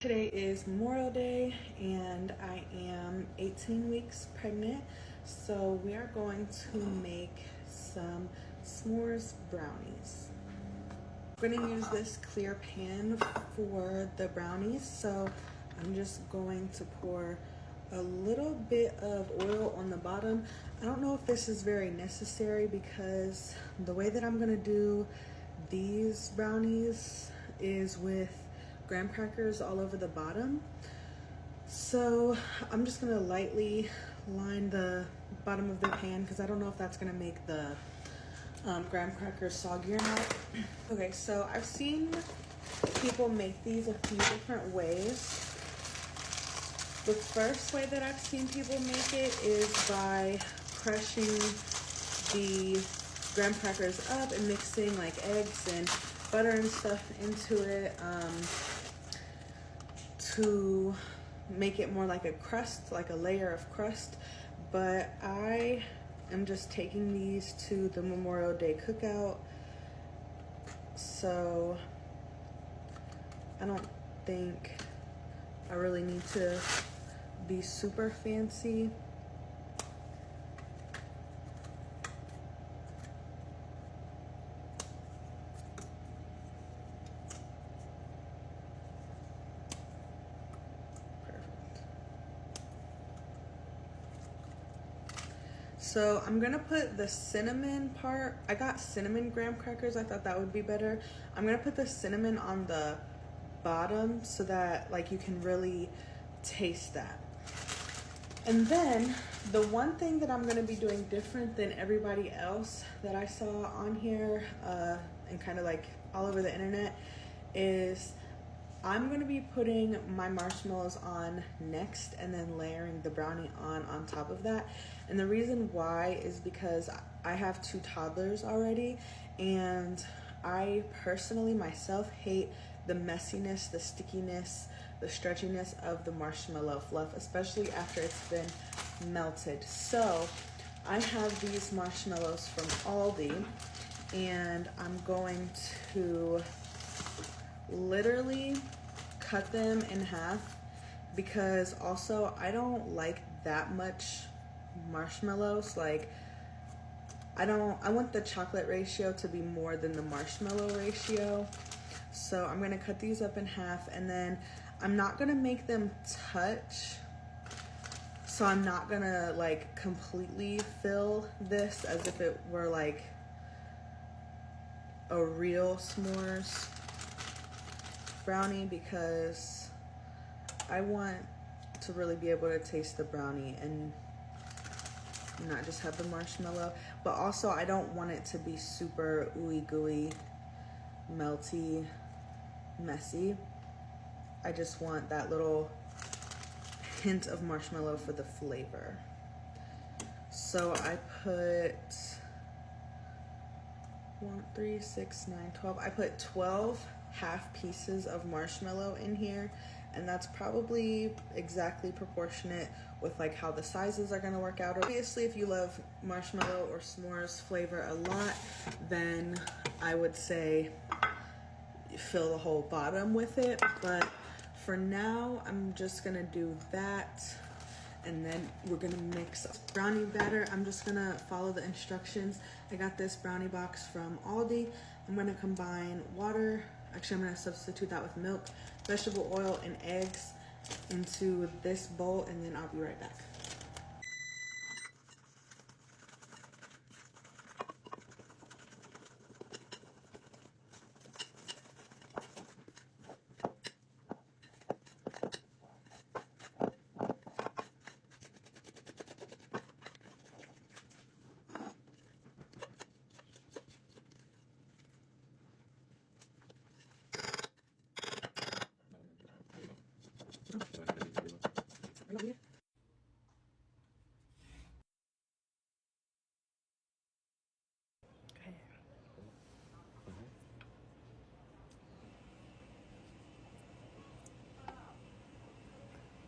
Today is Memorial Day and I am 18 weeks pregnant, so we are going to make some s'mores brownies. We're going to use this clear pan for the brownies, so I'm just going to pour a little bit of oil on the bottom. I don't know if this is very necessary because the way that I'm going to do these brownies is with graham crackers all over the bottom. So I'm just gonna lightly line the bottom of the pan because I don't know if that's gonna make the graham crackers soggy or not. Okay, so I've seen people make these a few different ways. The first way that I've seen people make it is by crushing the graham crackers up and mixing like eggs and butter and stuff into it to make it more like a crust, like a layer of crust. But I am just taking these to the Memorial Day cookout, so I don't think I really need to be super fancy. So I'm gonna put the cinnamon part. I got cinnamon graham crackers. I thought that would be better. I'm gonna put the cinnamon on the bottom so that like you can really taste that. And then the one thing that I'm gonna be doing different than everybody else that I saw on here and kind of like all over the internet is I'm gonna be putting my marshmallows on next and then layering the brownie on top of that. And the reason why is because I have 2 toddlers already, and I personally myself hate the messiness, the stickiness, the stretchiness of the marshmallow fluff, especially after it's been melted. So I have these marshmallows from Aldi, and I'm going to literally cut them in half because also I don't like that much marshmallows. Like I want the chocolate ratio to be more than the marshmallow ratio. So I'm gonna cut these up in half, and then I'm not gonna make them touch. So I'm not gonna like completely fill this as if it were like a real s'mores brownie, because I want to really be able to taste the brownie and not just have the marshmallow. But also I don't want it to be super ooey gooey, melty, messy. I just want that little hint of marshmallow for the flavor. So I put 1, 3, 6, 9, 12. I put 12 half pieces of marshmallow in here, and that's probably exactly proportionate with like how the sizes are going to work out. Obviously, if you love marshmallow or s'mores flavor a lot, then I would say fill the whole bottom with it. But for now, I'm just gonna do that, and then we're gonna mix brownie batter. I'm just gonna follow the instructions. I got this brownie box from Aldi. I'm gonna combine water. Actually, I'm gonna substitute that with milk, vegetable oil, and eggs into this bowl, and then I'll be right back. Okay.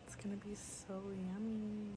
It's gonna be so yummy.